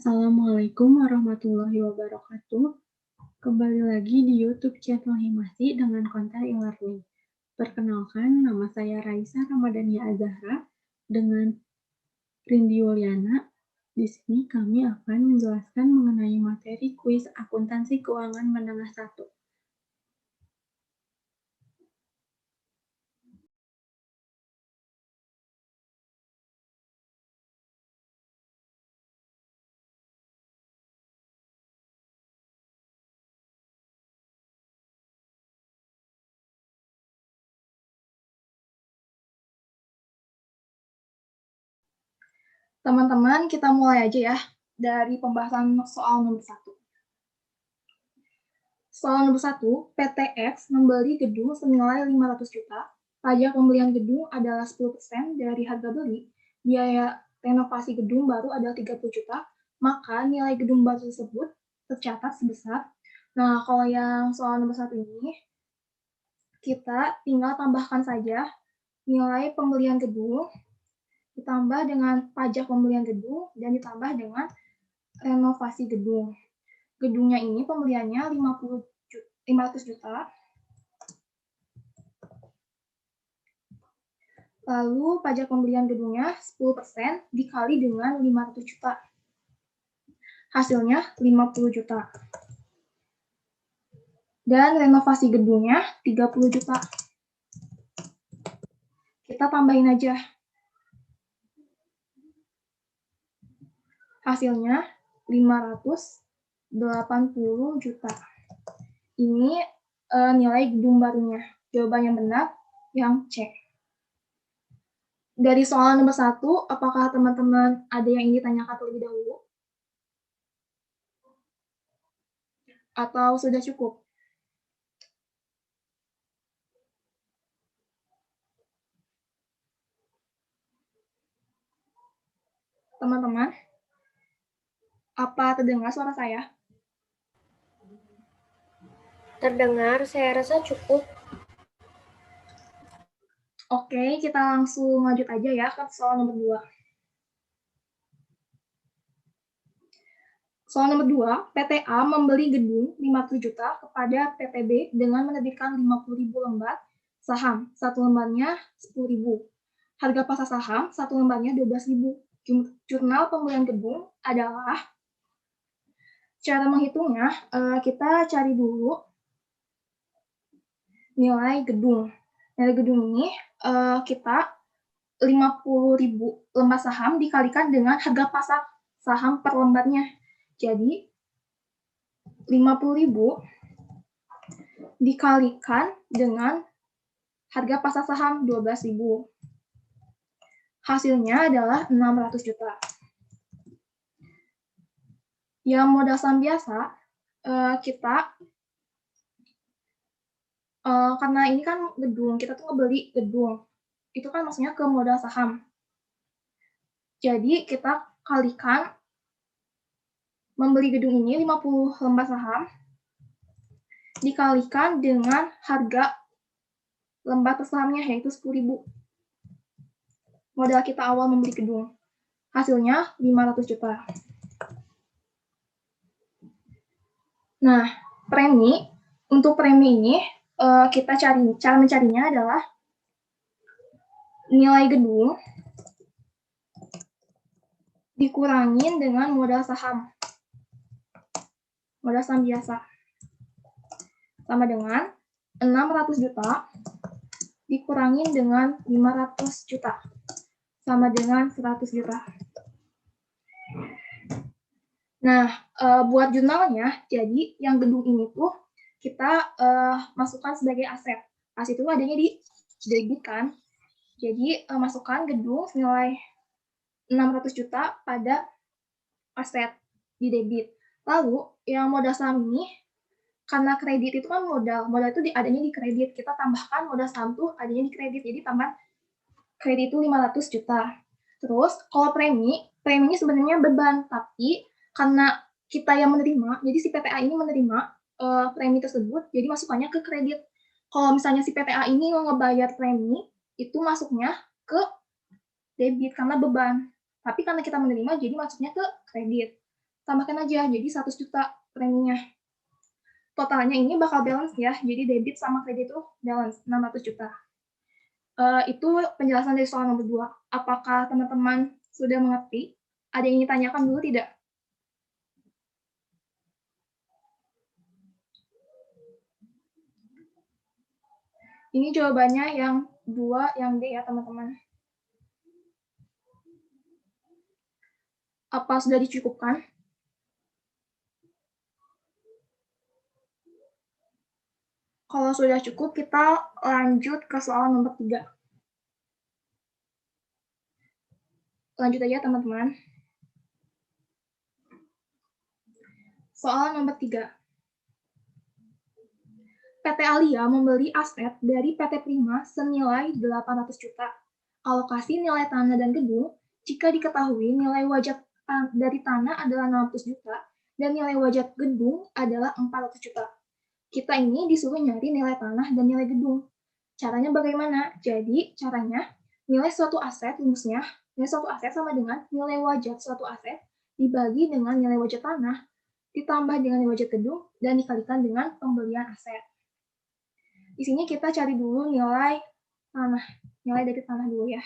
Assalamualaikum warahmatullahi wabarakatuh. Kembali lagi di YouTube channel Himasi dengan konten e-learning. Perkenalkan, nama saya Raisa Ramadhania Azahra dengan Rindi Yuliana. Di sini kami akan menjelaskan mengenai materi kuis akuntansi keuangan menengah 1. Teman-teman, kita mulai aja ya dari pembahasan soal nomor 1. Soal nomor 1, PT X membeli gedung senilai 500 juta. Pajak pembelian gedung adalah 10% dari harga beli. Biaya renovasi gedung baru adalah 30 juta. Maka nilai gedung baru tersebut tercatat sebesar. Nah, kalau yang soal nomor 1 ini, kita tinggal tambahkan saja nilai pembelian gedung, ditambah dengan pajak pembelian gedung, dan ditambah dengan renovasi gedung. Gedungnya ini pembeliannya 500 juta. Lalu pajak pembelian gedungnya 10% dikali dengan 500 juta. Hasilnya 50 juta. Dan renovasi gedungnya 30 juta. Kita tambahin aja. Hasilnya 580 juta. Ini nilai gedung barunya. Jawaban yang benar yang C. Dari soal nomor 1, apakah teman-teman ada yang ingin ditanyakan terlebih dahulu? Atau sudah cukup? Teman-teman, apa terdengar suara saya? Terdengar, saya rasa cukup. Oke, kita langsung lanjut aja ya ke soal nomor 2. Soal nomor 2, PT A membeli gedung 50 juta kepada PT B dengan menerbitkan 50.000 lembar saham. Satu lembarnya 10.000. Harga pasar saham satu lembarnya 12.000. Jurnal pembelian gedung adalah, cara menghitungnya, kita cari dulu nilai gedung. Nilai gedung ini kita 50.000 lembar saham dikalikan dengan harga pasar saham per lembarnya. Jadi 50.000 dikalikan dengan harga pasar saham 12.000. Hasilnya adalah 600 juta. Yang modal saham biasa, kita karena ini kan gedung, kita tuh ngebeli gedung. Itu kan maksudnya ke modal saham. Jadi kita kalikan membeli gedung ini 50 lembar saham dikalikan dengan harga lembar per sahamnya, yaitu 10.000. Modal kita awal membeli gedung. Hasilnya 500 juta. Nah, premi. Untuk premi ini, kita cara mencarinya adalah nilai gedung dikurangin dengan modal saham. Modal saham biasa. Sama dengan 600 juta dikurangin dengan 500 juta. Sama dengan 100 juta. Nah, buat jurnalnya, jadi yang gedung ini tuh kita masukkan sebagai aset. Aset itu adanya di debit kan. Jadi masukkan gedung senilai 600 juta pada aset di debit. Lalu yang modal saham ini, karena kredit itu kan modal itu adanya di kredit, kita tambahkan modal saham tuh adanya di kredit, jadi tambah kredit itu 500 juta. Terus kalau preminya sebenarnya beban, tapi karena kita yang menerima, jadi si PTA ini menerima premi tersebut, jadi masukannya ke kredit. Kalau misalnya si PTA ini ngebayar premi, itu masuknya ke debit karena beban. Tapi karena kita menerima, jadi masuknya ke kredit. tambahkan aja, jadi 100 juta preminya. Totalnya ini bakal balance ya, jadi debit sama kredit itu balance, 600 juta. Itu penjelasan dari soal nomor 2. Apakah teman-teman sudah mengerti? Ada yang ingin ditanyakan dulu tidak? Ini jawabannya yang 2, yang D ya teman-teman. Apa sudah dicukupkan? Kalau sudah cukup, kita lanjut ke soal nomor 3. Lanjut aja teman-teman. Soal nomor 3. PT Alia membeli aset dari PT Prima senilai 800 juta. Alokasi nilai tanah dan gedung jika diketahui nilai wajar dari tanah adalah 600 juta dan nilai wajar gedung adalah 400 juta. Kita ini disuruh nyari nilai tanah dan nilai gedung. Caranya bagaimana? Jadi caranya nilai suatu aset rumusnya, nilai suatu aset sama dengan nilai wajar suatu aset dibagi dengan nilai wajar tanah ditambah dengan nilai wajar gedung dan dikalikan dengan pembelian aset. Di sini kita cari dulu nilai tanah, nilai dari tanah dulu ya.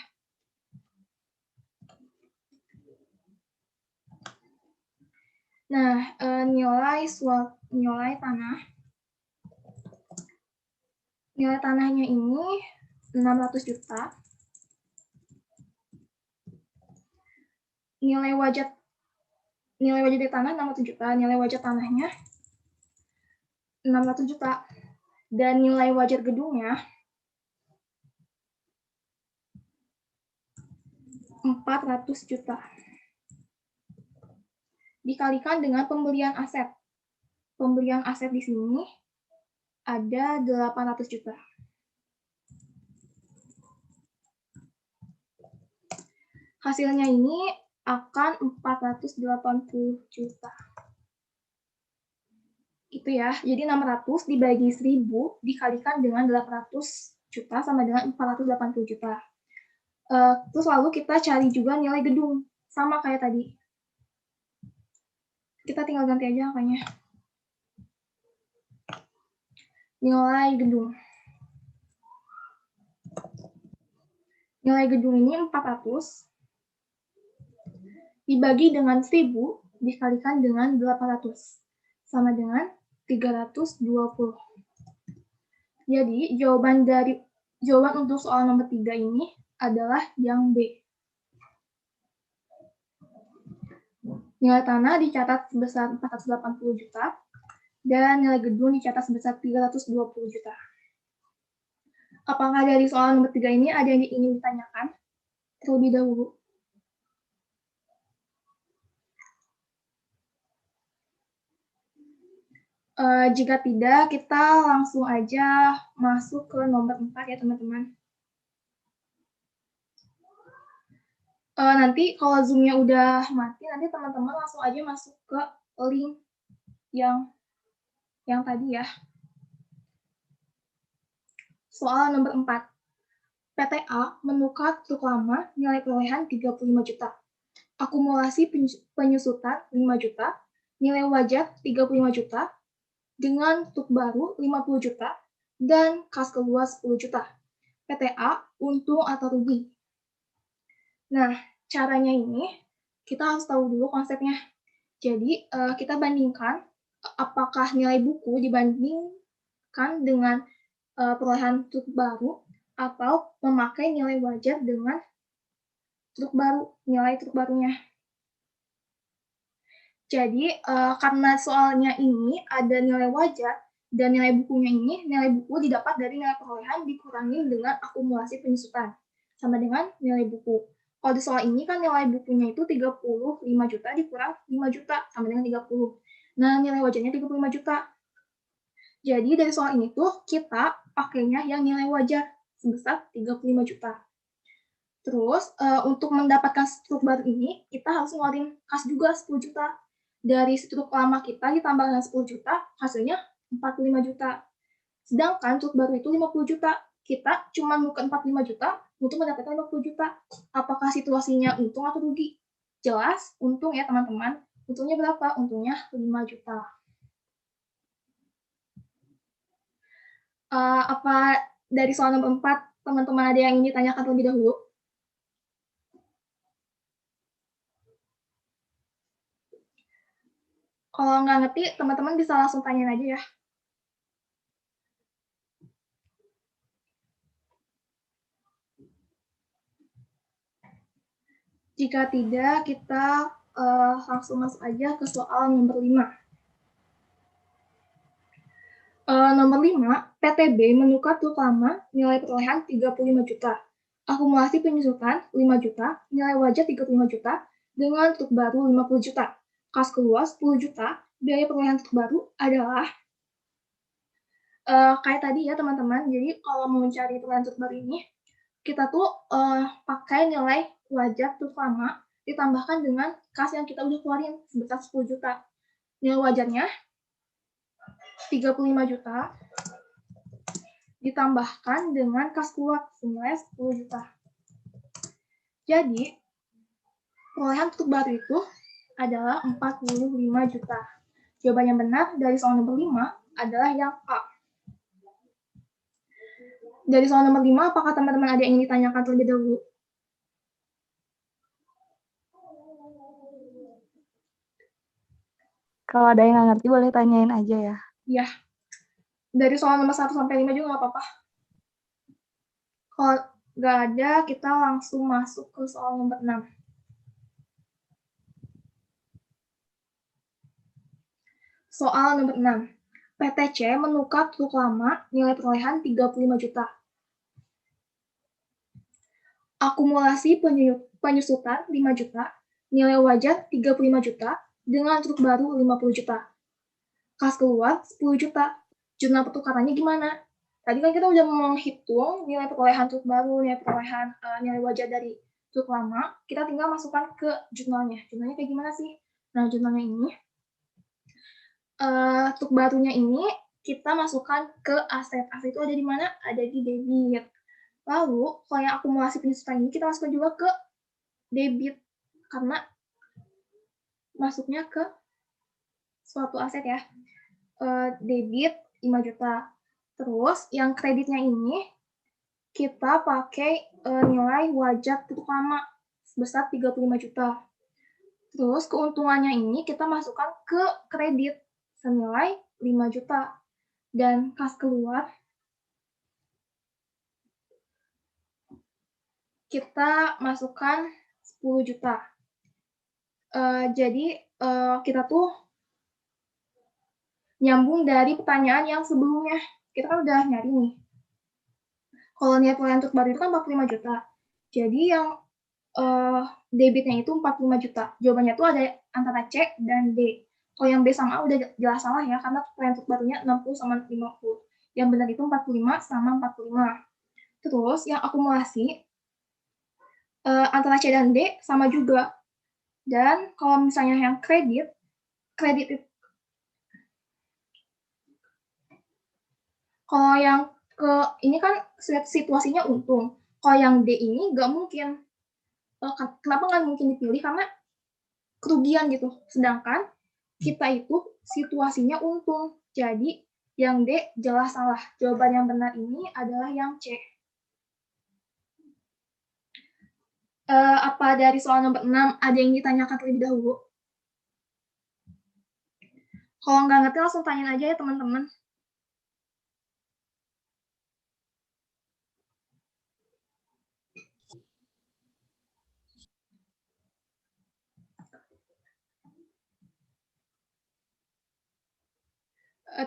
Nah, nilai tanah. Nilai tanahnya ini 600 juta. Nilai wajar dari tanah 600 juta, nilai wajar tanahnya 600 juta. Dan nilai wajar gedungnya 400 juta. Dikalikan dengan pembelian aset. Pembelian aset di sini ada 800 juta. Hasilnya ini akan 480 juta. Itu ya, jadi 600 dibagi 1000 dikalikan dengan 800 juta sama dengan 480 juta. Terus lalu kita cari juga nilai gedung, sama kayak tadi. Kita tinggal ganti aja angkanya. Nilai gedung. Nilai gedung ini 400 dibagi dengan 1000 dikalikan dengan 800 sama dengan 320. Jadi jawaban untuk soal nomor 3 ini adalah yang B. Nilai tanah dicatat sebesar 480 juta dan nilai gedung dicatat sebesar 320 juta. Apakah dari soal nomor 3 ini ada yang ingin ditanyakan terlebih dahulu? Jika tidak, kita langsung aja masuk ke nomor 4 ya teman-teman. Nanti kalau Zoom-nya udah mati, nanti teman-teman langsung aja masuk ke link yang tadi ya. Soal nomor 4. PTA menukar truk lama nilai perolehan 35 juta. Akumulasi penyusutan 5 juta, nilai wajar 35 juta, dengan truk baru 50 juta, dan kas keluar 10 juta. PTA untung atau rugi? Nah, caranya ini kita harus tahu dulu konsepnya. Jadi, kita bandingkan apakah nilai buku dibandingkan dengan perolehan truk baru atau memakai nilai wajar dengan truk baru, nilai truk barunya. Jadi, karena soalnya ini ada nilai wajar dan nilai bukunya ini, nilai buku didapat dari nilai perolehan dikurangi dengan akumulasi penyusutan, sama dengan nilai buku. Kalau di soal ini kan nilai bukunya itu 35 juta dikurang 5 juta, sama dengan 30. Nah, nilai wajarnya 35 juta. Jadi dari soal ini tuh kita pakainya yang nilai wajar sebesar 35 juta. Terus untuk mendapatkan truk baru ini, kita harus ngeluarin kas juga 10 juta. Dari truk lama kita ditambah dengan 10 juta, hasilnya 45 juta. Sedangkan truk baru itu 50 juta. Kita cuma nuker 45 juta untuk mendapatkan 50 juta. Apakah situasinya untung atau rugi? Jelas untung ya teman-teman. Untungnya berapa? Untungnya 5 juta. Apa dari soal nomor 4, teman-teman ada yang ingin ditanyakan terlebih dahulu? Kalau nggak ngerti, teman-teman bisa langsung tanyain aja ya. Jika tidak, kita langsung masuk aja ke soal nomor 5. Nomor 5, PTB menukar truk lama nilai perolehan 35 juta. Akumulasi penyusutan 5 juta, nilai wajar 35 juta, dengan truk baru 50 juta. Kas keluar 10 juta, biaya perolehan truk baru adalah kayak tadi ya teman-teman, jadi kalau mau mencari perolehan truk baru ini, kita tuh pakai nilai wajar truk lama ditambahkan dengan kas yang kita udah keluarin sebesar 10 juta. Nilai wajarnya 35 juta ditambahkan dengan kas keluar senilai 10 juta. Jadi, perolehan truk baru itu adalah 45 juta. Jawaban yang benar dari soal nomor 5 adalah yang A. Dari soal nomor 5, apakah teman-teman ada yang ingin ditanyakan terlebih dahulu? Kalau ada yang nggak ngerti boleh tanyain aja ya. Ya. Dari soal nomor 1 sampai 5 juga nggak apa-apa. Kalau nggak ada, kita langsung masuk ke soal nomor 6. Soal nomor 6. PTC menukar truk lama nilai perolehan 35 juta. Akumulasi penyusutan 5 juta, nilai wajar 35 juta, dengan truk baru 50 juta. Kas keluar 10 juta. Jurnal pertukarannya gimana? Tadi kan kita udah menghitung nilai perolehan truk baru, nilai wajar dari truk lama, kita tinggal masukkan ke jurnalnya. Jurnalnya kayak gimana sih? Nah, jurnalnya ini, truk barunya ini kita masukkan ke aset. Aset itu ada di mana? Ada di debit. Lalu, kalau yang akumulasi penyusutan ini kita masukkan juga ke debit, karena masuknya ke suatu aset ya. Debit 5 juta. Terus, yang kreditnya ini kita pakai nilai wajar truk lama sebesar 35 juta. Terus, keuntungannya ini kita masukkan ke kredit senilai 5 juta. Dan kas keluar kita masukkan 10 juta. Jadi kita tuh nyambung dari pertanyaan yang sebelumnya. Kita kan udah nyari nih. Kalau nilai perolehan truk baru itu kan 45 juta. Jadi yang debitnya itu 45 juta. Jawabannya tuh ada antara C dan D. Kalau yang B sama A udah jelas salah ya, karena perolehan truk barunya 60 sama 50. Yang benar itu 45 sama 45. Terus yang akumulasi antara C dan D sama juga. Dan kalau misalnya yang kredit itu, kalau yang ini kan situasinya untung. Kalau yang D ini nggak mungkin. Kenapa nggak mungkin dipilih? Karena kerugian gitu. Sedangkan kita itu situasinya untung. Jadi yang D jelas salah. Jawaban yang benar ini adalah yang C. Apa dari soal nomor 6 ada yang ditanyakan terlebih dahulu? Kalau nggak ngerti langsung tanyain aja ya teman-teman.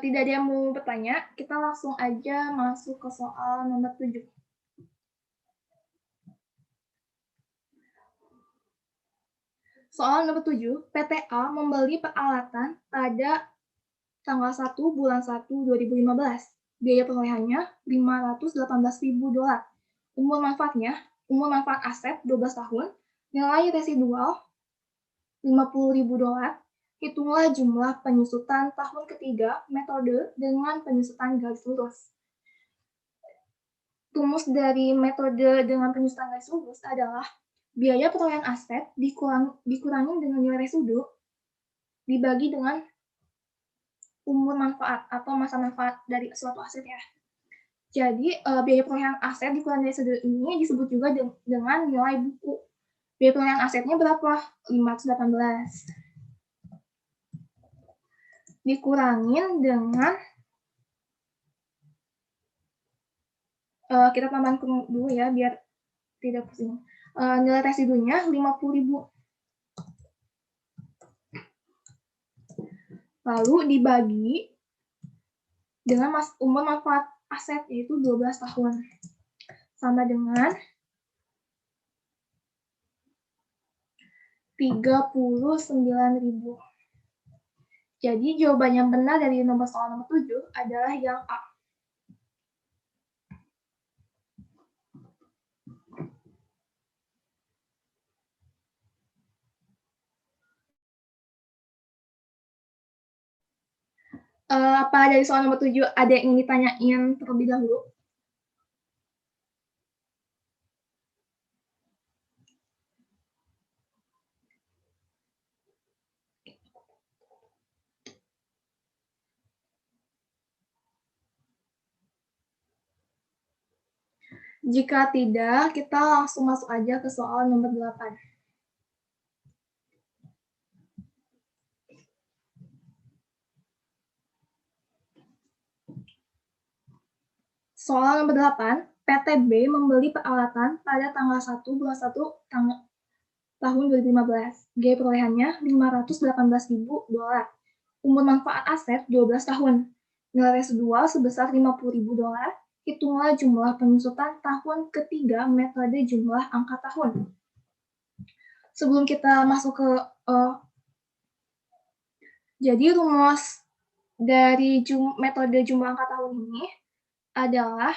Tidak ada yang mau bertanya, kita langsung aja masuk ke soal nomor 7. Soal nomor 7, PTA membeli peralatan pada tanggal 1 bulan 1 2015. Biaya perolehannya $518.000. Umur manfaat aset 12 tahun, nilai residual $50.000. Hitunglah jumlah penyusutan tahun ketiga metode dengan penyusutan garis lurus. Rumus dari metode dengan penyusutan garis lurus adalah biaya perolehan aset dikurangi dengan nilai residu dibagi dengan umur manfaat atau masa manfaat dari suatu aset ya. Jadi, biaya perolehan aset dikurangi dari sudut ini disebut juga dengan nilai buku. Biaya perolehan asetnya berapa? 518. Dikurangin dengan kita tambahkan dulu ya biar tidak pusing. Nilai residunya 50.000. Lalu dibagi dengan umur manfaat aset yaitu 12 tahun. Sama dengan 39.000. Jadi jawaban yang benar dari soal nomor 7 adalah yang A. Apa dari soal nomor 7 ada yang ingin ditanyain terlebih dahulu? Jika tidak, kita langsung masuk aja ke soal nomor 8. Soal nomor 8, PTB membeli peralatan pada tanggal 1 bulan 1 tahun 2015. Biaya perolehannya $518.000. Umur manfaat aset 12 tahun. Nilai residual sebesar $50.000. Hitunglah jumlah penyusutan tahun ketiga metode jumlah angka tahun. Sebelum kita masuk ke jadi rumus dari metode jumlah angka tahun ini adalah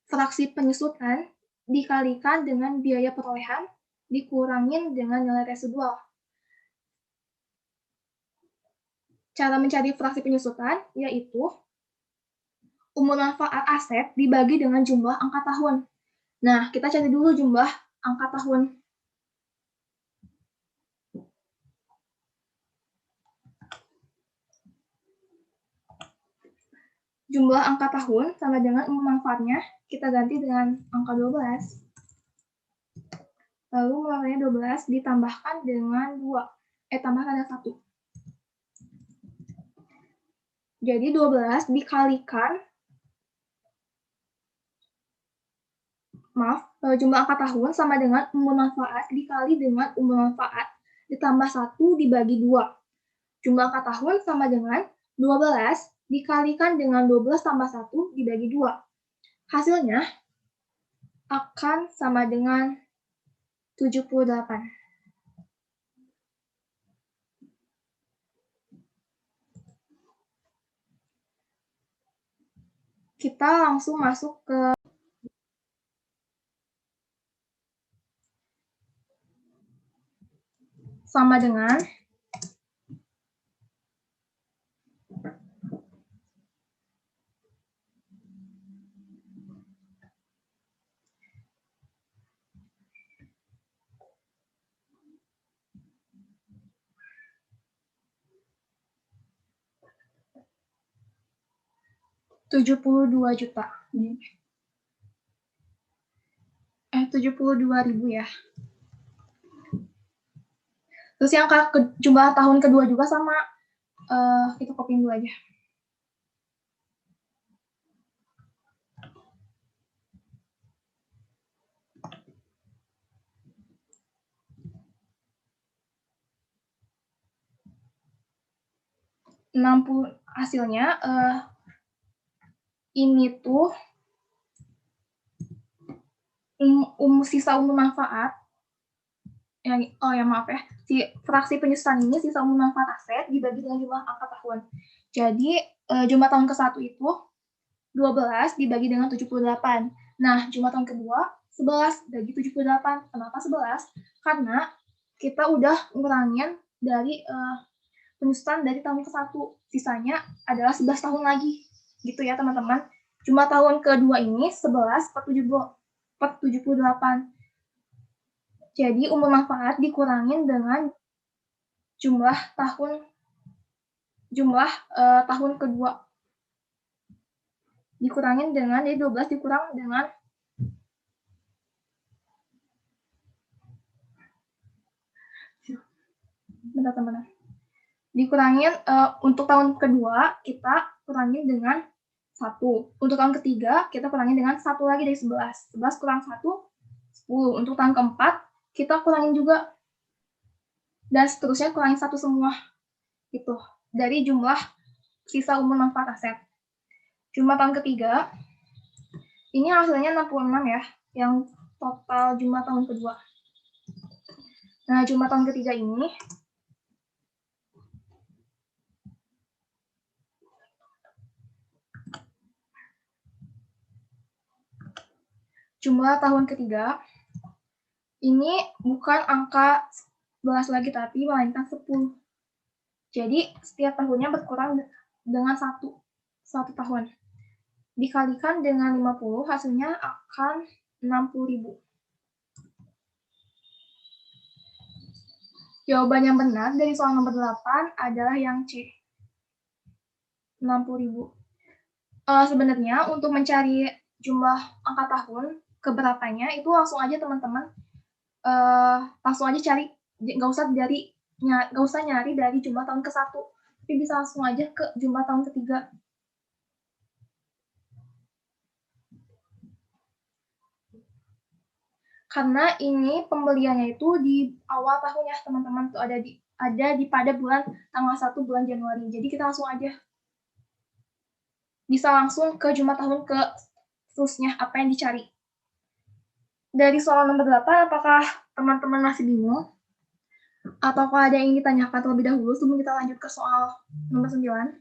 fraksi penyusutan dikalikan dengan biaya perolehan dikurangin dengan nilai residual. Cara mencari fraksi penyusutan yaitu umur manfaat aset dibagi dengan jumlah angka tahun. Nah, kita cari dulu jumlah angka tahun. Jumlah angka tahun sama dengan umur manfaatnya, kita ganti dengan angka 12. Lalu mulainya 12 ditambahkan dengan 2. Tambahkan dengan 1. Jadi 12 dikalikan, jumlah angka tahun sama dengan umur manfaat dikali dengan umur manfaat ditambah 1 dibagi 2. Jumlah angka tahun sama dengan 12 dikalikan dengan 12 tambah 1 dibagi 2. Hasilnya akan sama dengan 78. Kita langsung masuk ke sama dengan 72 juta. 72.000 ya. Terus yang jumlah tahun kedua juga sama, kita copy dulu aja. Hasilnya ini tuh sisa umur manfaat maaf ya, si fraksi penyusutan ini sisa umur manfaat aset dibagi dengan jumlah angka tahun. Jadi jumlah tahun ke-1 itu 12 dibagi dengan 78. Nah, jumlah tahun kedua 11 bagi 78. Kenapa 11? Karena kita udah ngurangin dari penyusutan dari tahun ke-1. Sisanya adalah 11 tahun lagi. Gitu ya, teman-teman. Jumlah tahun kedua ini 11 per 78. Jadi umur manfaat dikurangin dengan jumlah tahun kedua. Dikurangin dengan, jadi 12 dikurang dengan benar. Dikurangin untuk tahun kedua kita kurangin dengan 1. Untuk tahun ketiga kita kurangin dengan 1 lagi dari 11. 11 kurang 1, 10. Untuk tahun keempat kita kurangin juga. Dan seterusnya kurangin 1 semua. Itu dari jumlah sisa umur manfaat aset. Jumlah tahun ketiga, ini hasilnya 66 ya, yang total jumlah tahun kedua. Nah, jumlah tahun ketiga ini ini bukan angka 11 lagi, tapi melainkan 10. Jadi, setiap tahunnya berkurang dengan 1 tahun. Dikalikan dengan 50, hasilnya akan 60.000. Jawaban yang benar dari soal nomor 8 adalah yang C. 60.000. Sebenarnya untuk mencari jumlah angka tahun keberapanya itu langsung aja teman-teman langsung aja cari, nggak usah nyari dari jumlah tahun ke-1, tapi bisa langsung aja ke jumlah tahun ketiga. Karena ini pembeliannya itu di awal tahun ya teman-teman, tuh ada pada bulan tanggal 1 bulan Januari. Jadi kita langsung aja bisa langsung ke jumlah tahun ke seterusnya apa yang dicari. Dari soal nomor 8, apakah teman-teman masih bingung? Ataukah ada yang ditanyakan terlebih dahulu sebelum kita lanjut ke soal nomor 9?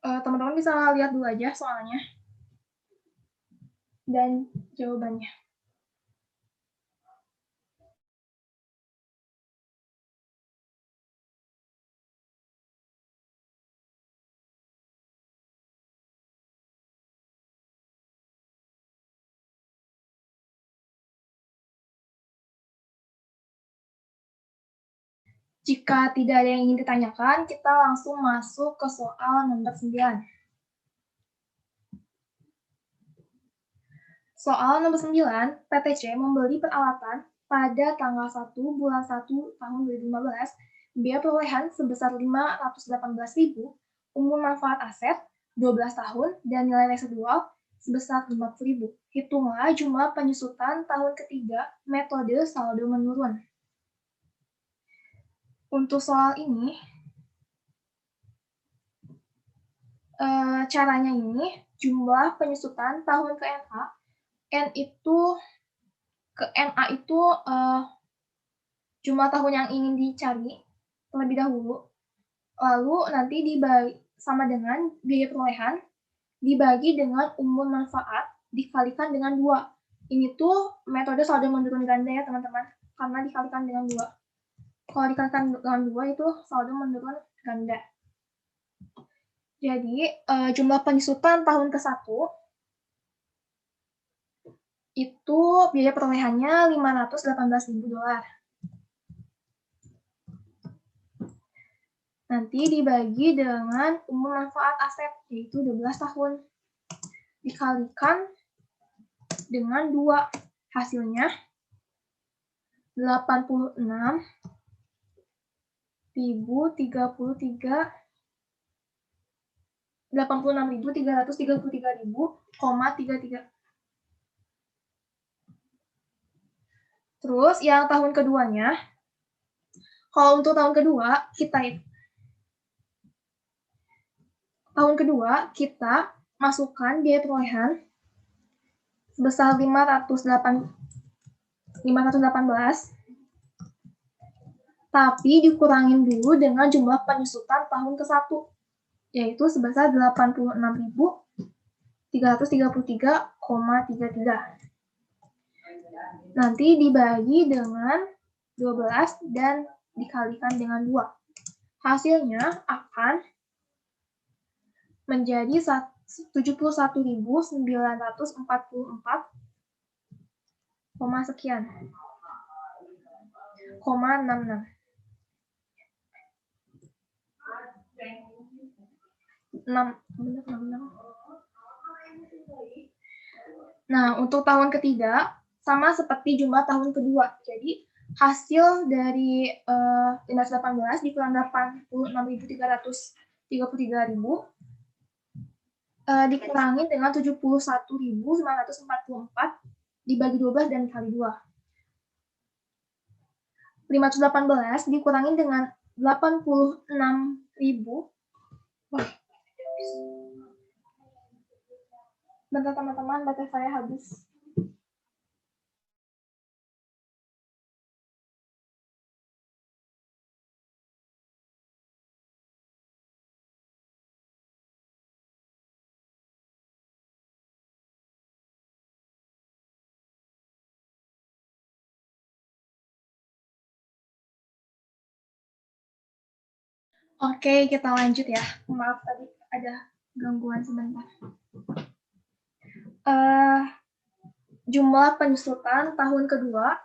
Teman-teman bisa lihat dulu aja soalnya dan jawabannya. Jika tidak ada yang ingin ditanyakan, kita langsung masuk ke soal nomor 9. Soal nomor 9, PTC membeli peralatan pada tanggal 1 bulan 1 tahun 2015, biaya perolehan sebesar 518.000, umur manfaat aset 12 tahun, dan nilai residual sebesar 50.000. Hitunglah jumlah penyusutan tahun ketiga metode saldo menurun. Untuk soal ini, caranya ini, jumlah penyusutan tahun ke NA, itu jumlah tahun yang ingin dicari terlebih dahulu, lalu nanti dibagi sama dengan biaya perolehan, dibagi dengan umur manfaat, dikalikan dengan 2. Ini tuh metode saldo menurun ganda ya teman-teman, karena dikalikan dengan 2. Kalau dikalikan dengan 2 itu saldo menurun ganda. Jadi jumlah penyusutan tahun ke-1 itu biaya perolehannya $518.000. Nanti dibagi dengan umur manfaat aset, yaitu 12 tahun. Dikalikan dengan 2. Hasilnya 86.333.33. Terus yang tahun keduanya, kalau untuk tahun kedua kita masukkan biaya perolehan sebesar 518, tapi dikurangin dulu dengan jumlah penyusutan tahun ke-1, yaitu sebesar 86.333. 333,33. Nanti dibagi dengan 12 dan dikalikan dengan 2. Hasilnya akan menjadi 71.944, sekian. 66. Nah, untuk tahun ketiga sama seperti jumlah tahun kedua. Jadi hasil dari 1518 dikurang 86.333.000 dikurangi dengan 71.944 dibagi 12 dan dikali 2. 518 dikurangi dengan 86.000. Bentar teman-teman, baterai saya habis. Oke, kita lanjut ya. Maaf tadi ada gangguan sebentar. Jumlah penyusutan tahun kedua,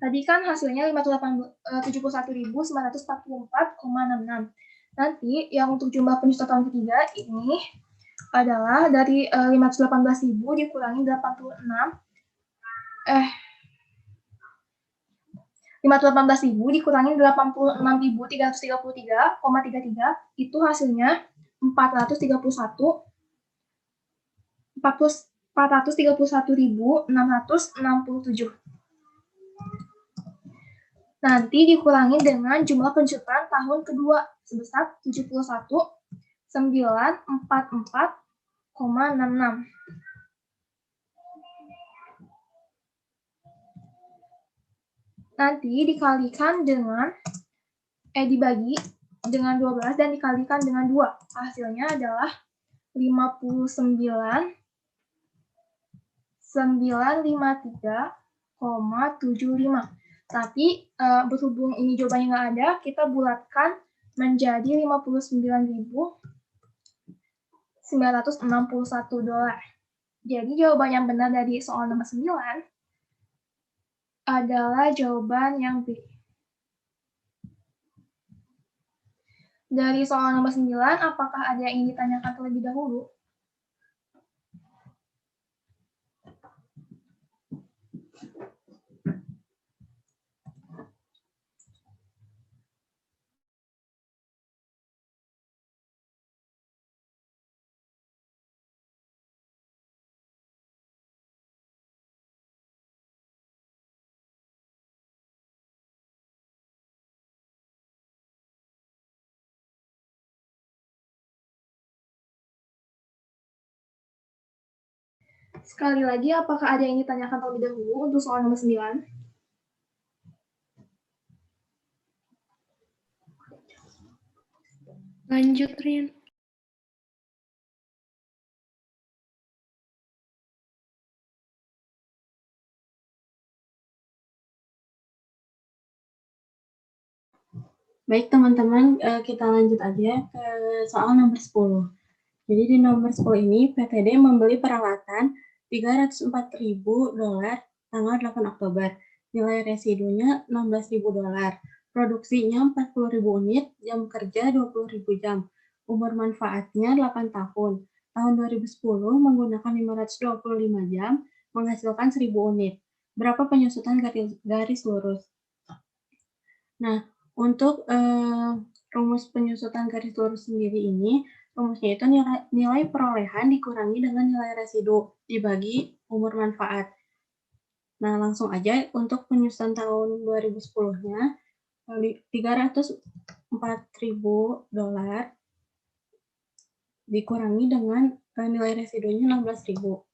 tadi kan hasilnya 71.944,66. Nanti yang untuk jumlah penyusutan tahun ketiga ini adalah dari 518.000 dikurangi 518.000 dikurangi 86.333,33, itu hasilnya 431.667. Nanti dikurangi dengan jumlah penyusutan tahun kedua sebesar 71.944,66. Nanti dikalikan dengan dibagi dengan 12 dan dikalikan dengan 2. Hasilnya adalah 59.953,75. Tapi berhubung ini jawabannya nggak ada, kita bulatkan menjadi 59.961 dolar. Jadi jawaban yang benar dari soal nomor 9 adalah jawaban yang B. Dari soal nomor 9, apakah ada yang ingin ditanyakan terlebih dahulu? Sekali lagi, apakah ada yang ditanyakan terlebih dahulu untuk soal nomor 9? Lanjut, Rin. Baik teman-teman, kita lanjut aja ke soal nomor 10. Jadi di nomor 10 ini PTD membeli peralatan 304.000 dolar tanggal 8 Oktober. Nilai residunya 16.000 dolar. Produksinya 40.000 unit, jam kerja 20.000 jam. Umur manfaatnya 8 tahun. Tahun 2010 menggunakan 525 jam, menghasilkan 1.000 unit. Berapa penyusutan garis lurus? Nah, untuk rumus penyusutan garis lurus sendiri ini, rumusnya itu nilai perolehan dikurangi dengan nilai residu dibagi umur manfaat. Nah, langsung aja untuk penyusutan tahun 2010-nya, 304.000 dolar dikurangi dengan nilai residunya 16.000.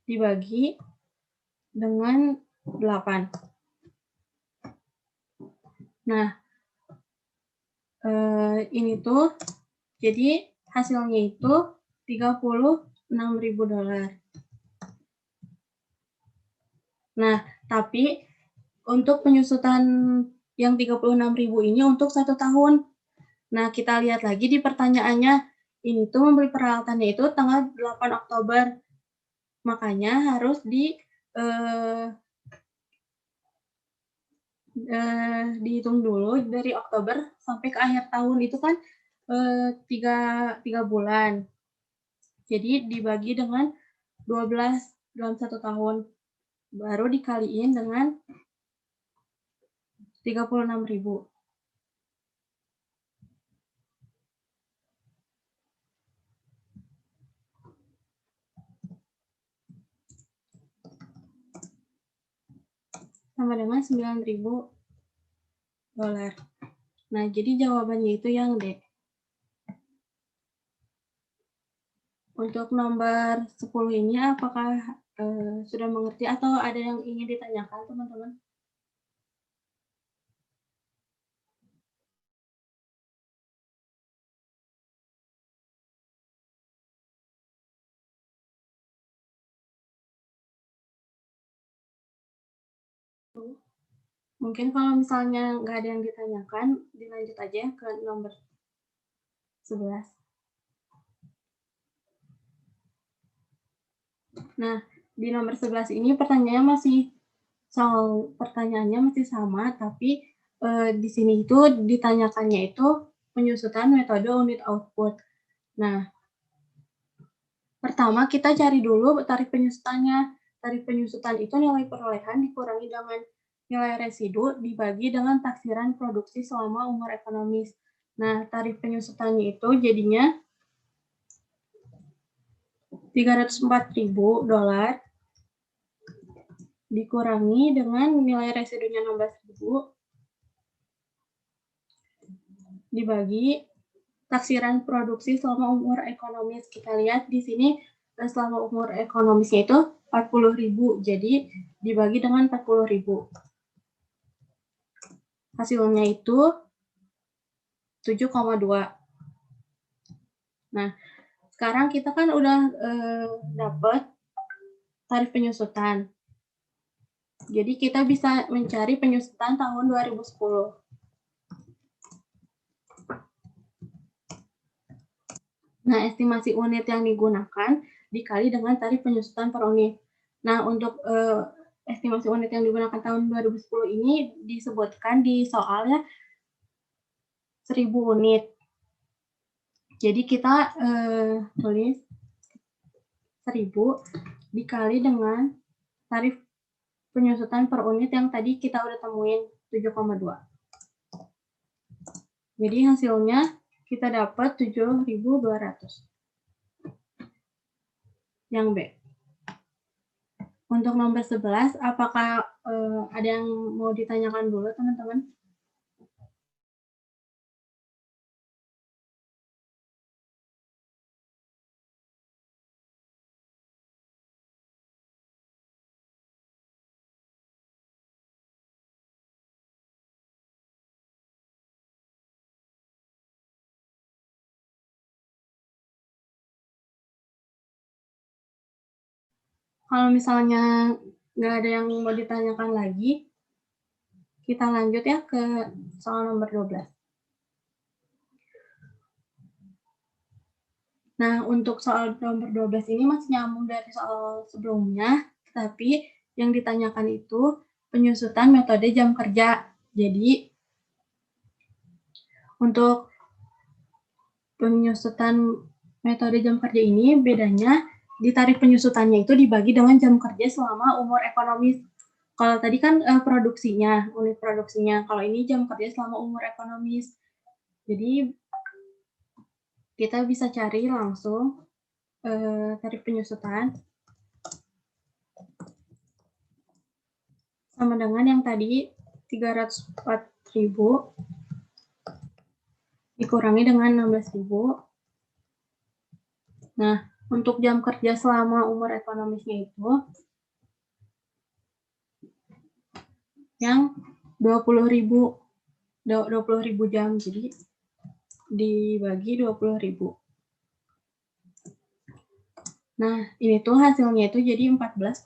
Dibagi dengan 8. Nah, ini tuh, jadi hasilnya itu $36.000. Nah, tapi untuk penyusutan yang 36.000 ini untuk 1 tahun. Nah, kita lihat lagi di pertanyaannya, ini tuh membeli peralatannya itu tanggal 8 Oktober. Makanya harus dihitung dulu dari Oktober sampai ke akhir tahun itu kan 3 bulan. Jadi dibagi dengan 12 dalam 1 tahun. Baru dikaliin dengan 36.000. Sama dengan $9.000. Nah, jadi jawabannya itu yang D. Untuk nomor 10 ini apakah sudah mengerti atau ada yang ingin ditanyakan, teman-teman? Mungkin kalau misalnya nggak ada yang ditanyakan, dilanjut aja ke nomor 11. Nah, di nomor 11 ini pertanyaannya masih sama, tapi di sini itu ditanyakannya itu penyusutan metode unit output. Nah, pertama kita cari dulu tarif penyusutannya. Tarif penyusutan itu nilai perolehan dikurangi dengan nilai residu dibagi dengan taksiran produksi selama umur ekonomis. Nah, tarif penyusutannya itu jadinya $304.000 dikurangi dengan nilai residunya 16.000 dibagi taksiran produksi selama umur ekonomis. Kita lihat di sini selama umur ekonomisnya itu 40.000, jadi dibagi dengan 40.000. Hasilnya itu 7,2. Nah, sekarang kita kan udah dapat tarif penyusutan. Jadi kita bisa mencari penyusutan tahun 2010. Nah, estimasi unit yang digunakan dikali dengan tarif penyusutan per unit. Nah, untuk estimasi unit yang digunakan tahun 2010 ini disebutkan di soalnya 1.000 unit. Jadi kita tulis 1.000 dikali dengan tarif penyusutan per unit yang tadi kita udah temuin 7,2. Jadi hasilnya kita dapat 7.200. Yang B. Untuk nomor 11, apakah ada yang mau ditanyakan dulu, teman-teman? Kalau misalnya nggak ada yang mau ditanyakan lagi, kita lanjut ya ke soal nomor 12. Nah, untuk soal nomor 12 ini masih nyambung dari soal sebelumnya, tapi yang ditanyakan itu penyusutan metode jam kerja. Jadi, untuk penyusutan metode jam kerja ini bedanya di tarif penyusutannya itu dibagi dengan jam kerja selama umur ekonomis. Kalau tadi kan produksinya, unit produksinya. Kalau ini jam kerja selama umur ekonomis. Jadi kita bisa cari langsung tarif penyusutan sama dengan yang tadi 304.000 dikurangi dengan 16.000. Nah, untuk jam kerja selama umur ekonomisnya itu yang 20.000 jam, jadi dibagi 20.000. Nah, ini tuh hasilnya itu jadi 14,4.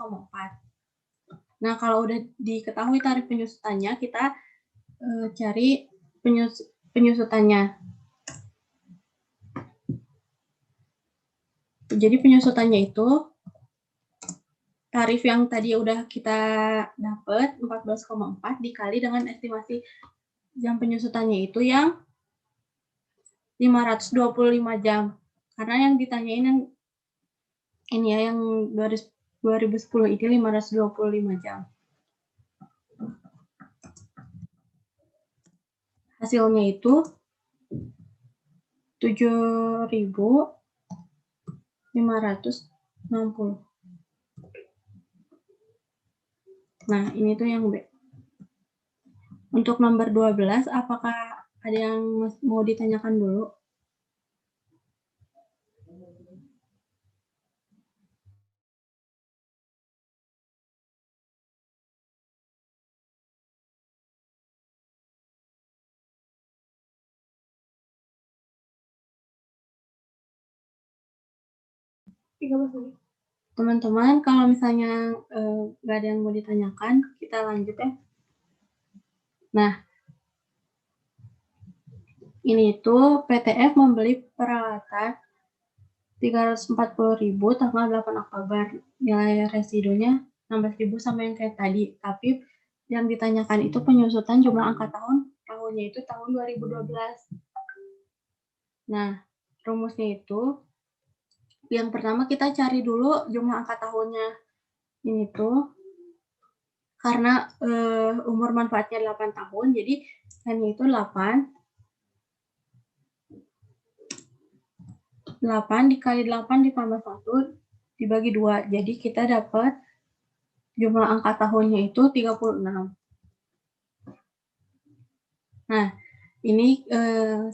Nah, kalau udah diketahui tarif penyusutannya, kita cari penyusutannya. Jadi penyusutannya itu tarif yang tadi udah kita dapat 14,4 dikali dengan estimasi jam penyusutannya itu yang 525 jam. Karena yang ditanyain yang ini ya, yang 2010 ini 525 jam. Hasilnya itu 7.560. Nah, ini tuh yang B. Untuk nomor 12, apakah ada yang mau ditanyakan dulu? Teman-teman, kalau misalnya nggak ada yang mau ditanyakan, kita lanjut ya. Nah, ini tuh PTF membeli peralatan 340.000 tanggal 8 Oktober. Nilai residunya 16.000 sama yang kayak tadi. Tapi yang ditanyakan itu penyusutan jumlah angka tahunnya itu tahun 2012. Nah, rumusnya itu yang pertama kita cari dulu jumlah angka tahunnya. Ini tuh karena umur manfaatnya 8 tahun, jadi N-nya itu 8 dikali 8 ditambah 1 dibagi 2. Jadi kita dapat jumlah angka tahunnya itu 36. Nah, ini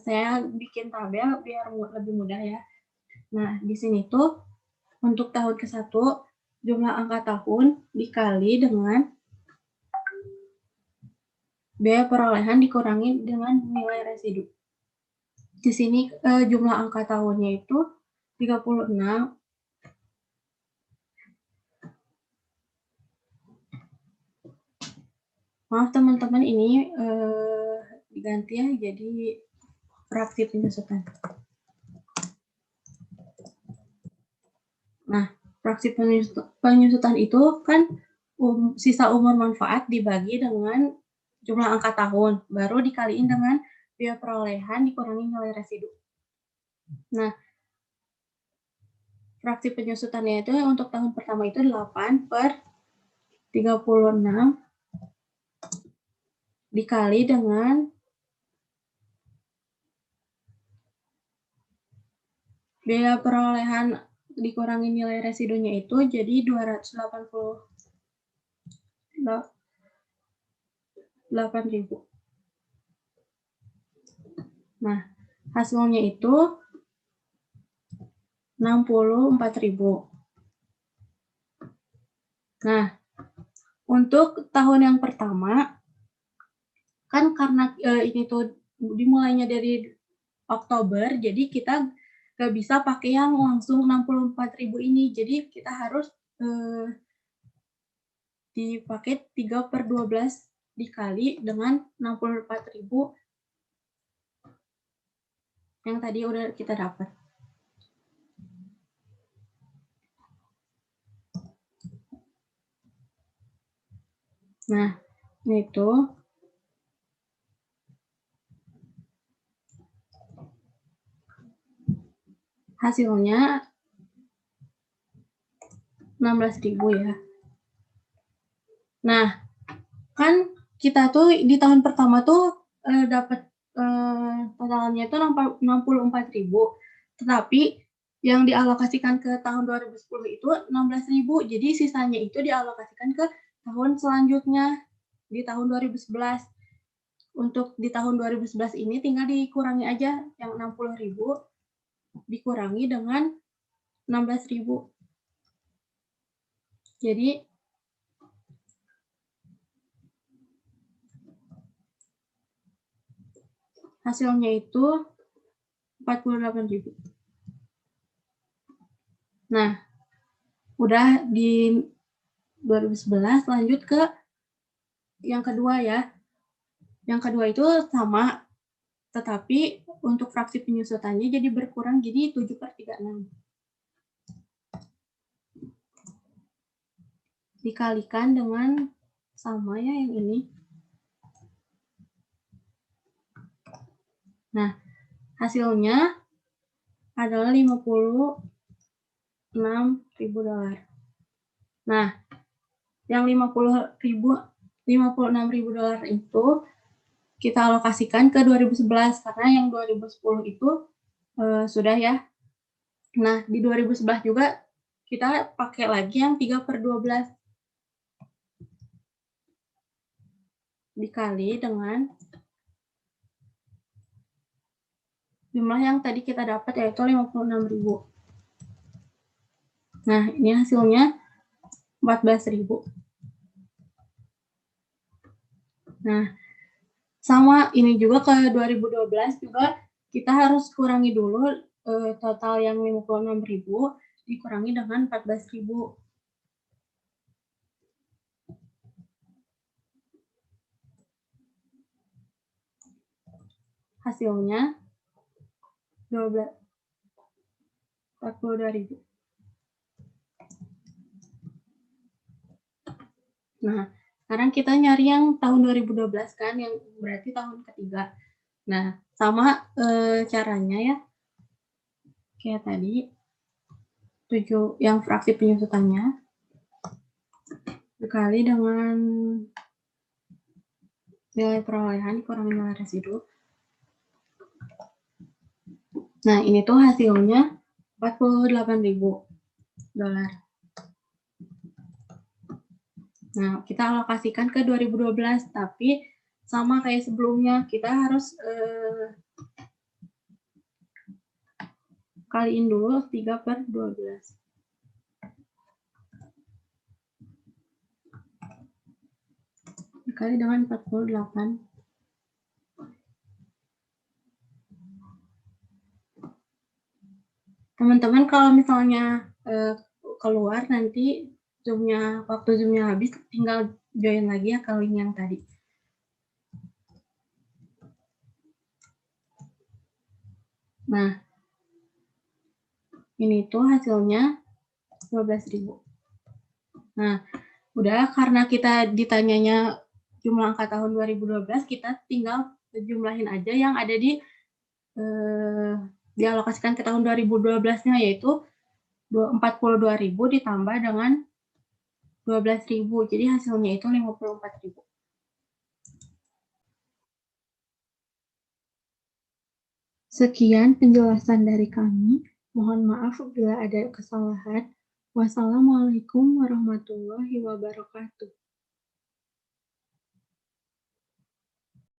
saya bikin tabel biar lebih mudah ya. Nah, di sini tuh untuk tahun ke-1 jumlah angka tahun dikali dengan biaya perolehan dikurangi dengan nilai residu. Di sini jumlah angka tahunnya itu 36. Maaf teman-teman, ini diganti ya jadi fraksi penyusutan. Nah, fraksi penyusutan itu kan sisa umur manfaat dibagi dengan jumlah angka tahun, baru dikaliin dengan biaya perolehan dikurangi nilai residu. Nah, fraksi penyusutannya itu untuk tahun pertama itu 8/36 dikali dengan biaya perolehan dikurangi nilai residunya itu jadi 288.000. Nah, hasilnya itu 64.000. Nah, untuk tahun yang pertama, kan karena ini tuh dimulainya dari Oktober, jadi kita nggak bisa pakai yang langsung 64.000 ini. Jadi kita harus dipakai 3/12 dikali dengan 64.000 yang tadi udah kita dapat. Nah, itu hasilnya 16.000 ya. Nah, kan kita tuh di tahun pertama tuh dapat totalnya itu 64.000. Tetapi yang dialokasikan ke tahun 2010 itu 16.000. Jadi sisanya itu dialokasikan ke tahun selanjutnya di tahun 2011. Untuk di tahun 2011 ini tinggal dikurangi aja yang 60.000 dikurangi dengan 16.000. Jadi hasilnya itu 48.000. Nah, Udah di 2011, lanjut ke yang kedua ya. Yang kedua itu sama, tetapi untuk fraksi penyusutannya jadi berkurang, jadi 7/36. Dikalikan dengan sama ya yang ini. Nah, hasilnya adalah $56.000. Nah, yang $56.000 itu kita alokasikan ke 2011 karena yang 2010 itu sudah ya. Nah, di 2011 juga kita pakai lagi yang 3/12 dikali dengan jumlah yang tadi kita dapat yaitu 56.000. Nah, ini hasilnya 14.000. Nah, sama ini juga ke 2012 juga kita harus kurangi dulu total yang 56.000 dikurangi dengan 14.000. Hasilnya 42.000. Nah, sekarang kita nyari yang tahun 2012 kan, yang berarti tahun ketiga. Nah, sama caranya ya. Kayak tadi, 7 yang fraksi penyusutannya dikali dengan nilai perolehan dikurangi nilai residu. Nah, ini tuh hasilnya $48.000. Nah, kita alokasikan ke 2012, tapi sama kayak sebelumnya, kita harus kaliin dulu 3/12. Dikali dengan 48. Teman-teman kalau misalnya keluar nanti waktu zoomnya habis, tinggal join lagi ya ke link yang tadi. Nah, ini tuh hasilnya 12.000. Nah, udah karena kita ditanyanya jumlah angka tahun 2012, kita tinggal jumlahin aja yang ada dialokasikan ke tahun 2012-nya, yaitu 42.000 ditambah dengan 12.000, jadi hasilnya itu 54.000. Sekian penjelasan dari kami. Mohon maaf bila ada kesalahan. Wassalamualaikum warahmatullahi wabarakatuh.